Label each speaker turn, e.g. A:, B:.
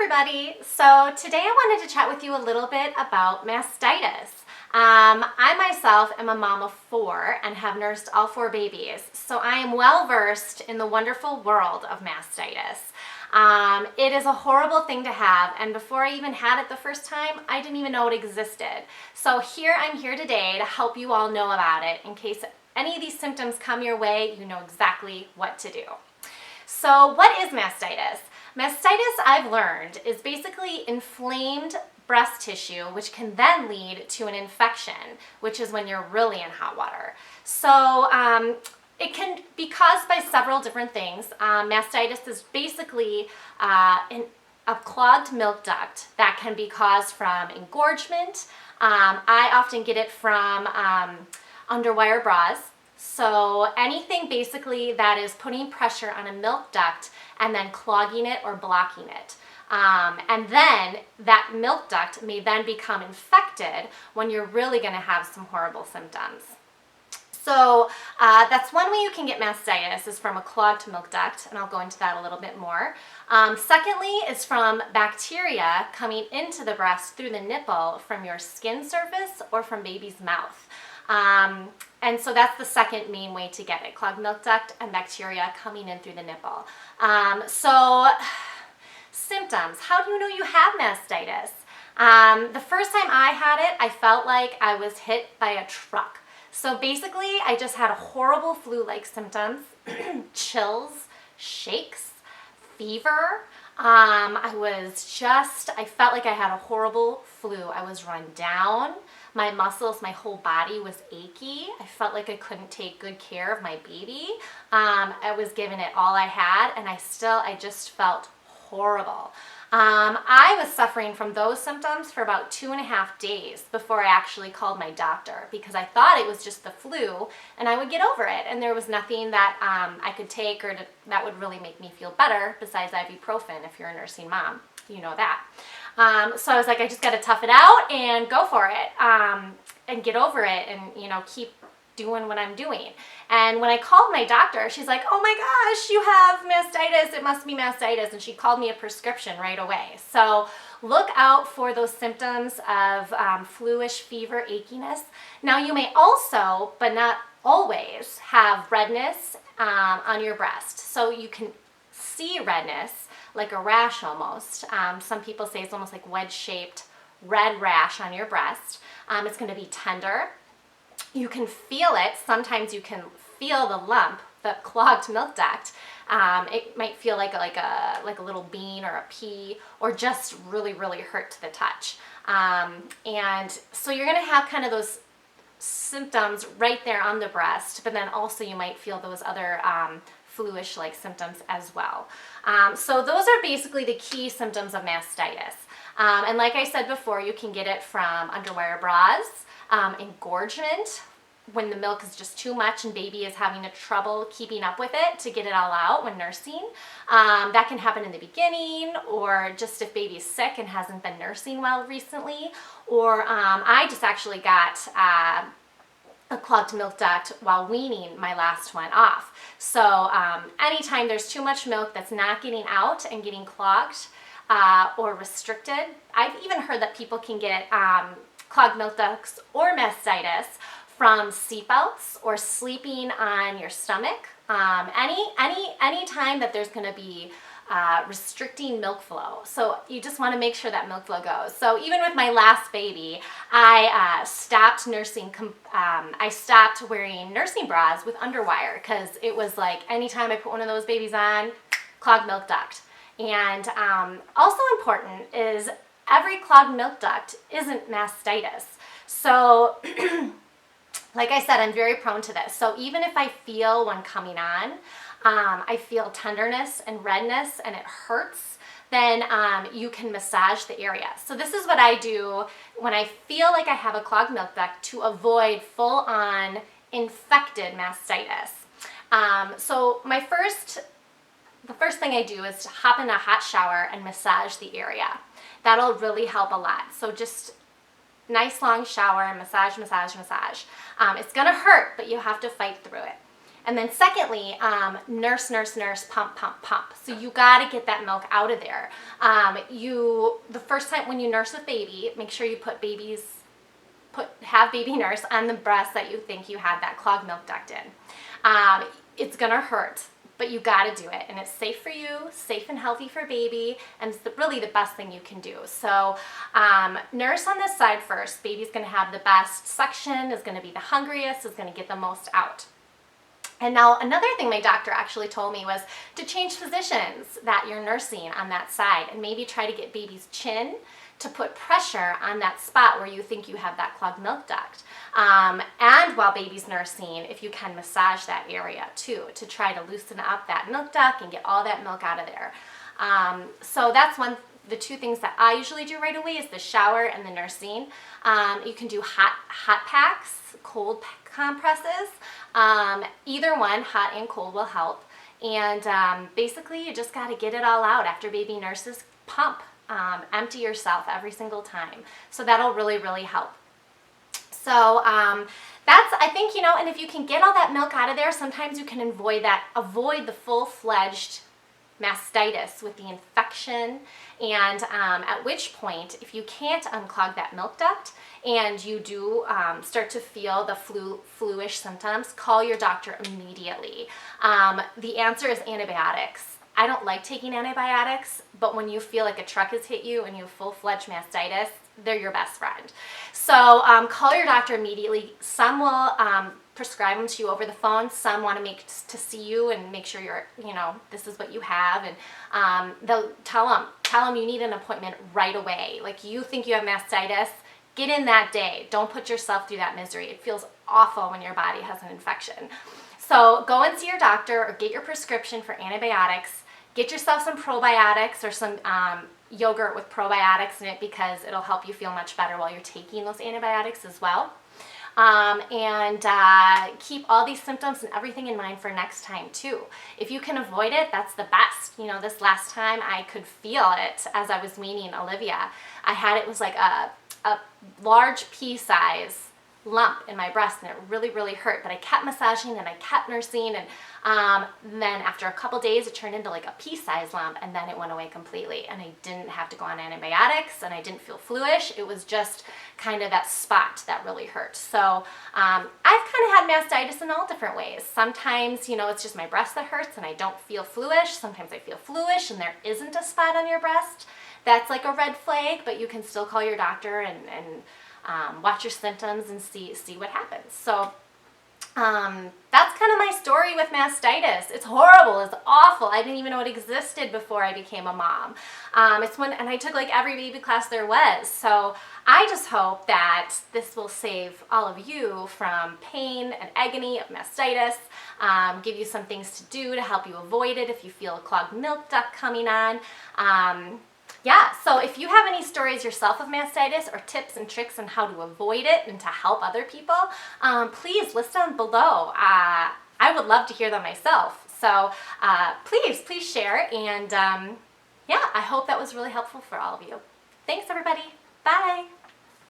A: everybody. So today I wanted to chat with you a little bit about mastitis. I myself am a mom of 4 and have nursed all 4 babies, so I am well versed in the wonderful world of mastitis. It is a horrible thing to have, and before I even had it the first time, I didn't even know it existed. So I'm here today to help you all know about it. In case any of these symptoms come your way, you know exactly what to do. So what is mastitis? Mastitis, I've learned, is basically inflamed breast tissue, which can then lead to an infection, which is when you're really in hot water. So it can be caused by several different things. Mastitis is basically a clogged milk duct that can be caused from engorgement. I often get it from underwire bras. So anything basically that is putting pressure on a milk duct and then clogging it or blocking it. And then that milk duct may then become infected when you're really going to have some horrible symptoms. So that's one way you can get mastitis, is from a clogged milk duct, and I'll go into that a little bit more. Secondly is from bacteria coming into the breast through the nipple from your skin surface or from baby's mouth. And so that's the second main way to get it, clogged milk duct and bacteria coming in through the nipple. So symptoms, how do you know you have mastitis? The first time I had it, I felt like I was hit by a truck. So basically, I just had horrible flu-like symptoms, chills, shakes, fever. I felt like I had a horrible flu. I was run down. My muscles, my whole body was achy. I felt like I couldn't take good care of my baby. I was giving it all I had, and I just felt horrible. I was suffering from those symptoms for about 2.5 days before I actually called my doctor, because I thought it was just the flu and I would get over it, and there was nothing that I could take that would really make me feel better besides ibuprofen. If you're a nursing mom, you know that. So I was like, I just got to tough it out and go for it, and get over it, and keep doing what I'm doing. And when I called my doctor, she's like, oh my gosh, you have mastitis, it must be mastitis, and she called me a prescription right away. So look out for those symptoms of fluish fever, achiness. Now you may also, but not always, have redness on your breast. So you can see redness, like a rash almost. Some people say it's almost like wedge-shaped red rash on your breast. It's going to be tender. You can feel it. Sometimes you can feel the lump, the clogged milk duct. It might feel like a little bean or a pea, or just really, really hurt to the touch. And so you're going to have kind of those symptoms right there on the breast, but then also you might feel those other fluish-like symptoms as well. So those are basically the key symptoms of mastitis. And like I said before, you can get it from underwire bras, engorgement, when the milk is just too much and baby is having trouble keeping up with it to get it all out when nursing. That can happen in the beginning, or just if baby's sick and hasn't been nursing well recently. Or I just actually got a clogged milk duct while weaning my last one off. So anytime there's too much milk that's not getting out and getting clogged or restricted, I've even heard that people can get clogged milk ducts or mastitis from seatbelts or sleeping on your stomach. Any time that there's going to be restricting milk flow. So you just want to make sure that milk flow goes. So even with my last baby, I stopped nursing. I stopped wearing nursing bras with underwire, because it was like anytime I put one of those babies on, clogged milk duct. And also important is every clogged milk duct isn't mastitis. So like I said, I'm very prone to this. So even if I feel one coming on, I feel tenderness and redness and it hurts, then you can massage the area. So this is what I do when I feel like I have a clogged milk duct to avoid full-on infected mastitis. So the first thing I do is to hop in a hot shower and massage the area. That'll really help a lot. So just nice long shower, massage, massage, massage. It's gonna hurt, but you have to fight through it. And then secondly, nurse, nurse, nurse, pump, pump, pump. So you got to get that milk out of there. The first time when you nurse a baby, make sure you have baby nurse on the breast that you think you have that clogged milk duct in. It's gonna hurt, but you gotta do it, and it's safe for you, safe and healthy for baby, and it's really the best thing you can do. So nurse on this side first. Baby's gonna have the best suction, is gonna be the hungriest, is gonna get the most out. And now another thing my doctor actually told me was to change positions that you're nursing on that side, and maybe try to get baby's chin to put pressure on that spot where you think you have that clogged milk duct. And while baby's nursing, if you can massage that area too, to try to loosen up that milk duct and get all that milk out of there. So that's the two things that I usually do right away is the shower and the nursing. You can do hot packs, cold compresses. Either one, hot and cold, will help. And basically you just got to get it all out after baby nurses. Pump. Empty yourself every single time. So that'll really, really help. So that's, I think, and if you can get all that milk out of there, sometimes you can avoid the full-fledged mastitis with the infection. And at which point, if you can't unclog that milk duct and you do start to feel the flu-ish symptoms, call your doctor immediately. The answer is antibiotics. I don't like taking antibiotics, but when you feel like a truck has hit you and you have full-fledged mastitis, they're your best friend. So call your doctor immediately. Some will prescribe them to you over the phone. Some want to see you and make sure this is what you have. And they'll tell them you need an appointment right away. Like, you think you have mastitis, get in that day. Don't put yourself through that misery. It feels awful when your body has an infection. So go and see your doctor or get your prescription for antibiotics. Get yourself some probiotics or some yogurt with probiotics in it, because it'll help you feel much better while you're taking those antibiotics as well. And keep all these symptoms and everything in mind for next time too. If you can avoid it, that's the best. This last time I could feel it as I was weaning Olivia. It was like a large pea size lump in my breast, and it really, really hurt, but I kept massaging and I kept nursing, and then after a couple days it turned into like a pea-sized lump, and then it went away completely, and I didn't have to go on antibiotics, and I didn't feel fluish. It was just kind of that spot that really hurt. So I've kind of had mastitis in all different ways. Sometimes it's just my breast that hurts and I don't feel fluish. Sometimes I feel fluish and there isn't a spot on your breast. That's like a red flag, but you can still call your doctor and watch your symptoms and see what happens. So that's kind of my story with mastitis. It's horrible. It's awful. I didn't even know it existed before I became a mom. And I took like every baby class there was. So I just hope that this will save all of you from pain and agony of mastitis, give you some things to do to help you avoid it if you feel a clogged milk duct coming on. Yeah, so if you have any stories yourself of mastitis or tips and tricks on how to avoid it and to help other people, please list them below. I would love to hear them myself. So please share. And yeah, I hope that was really helpful for all of you. Thanks, everybody. Bye.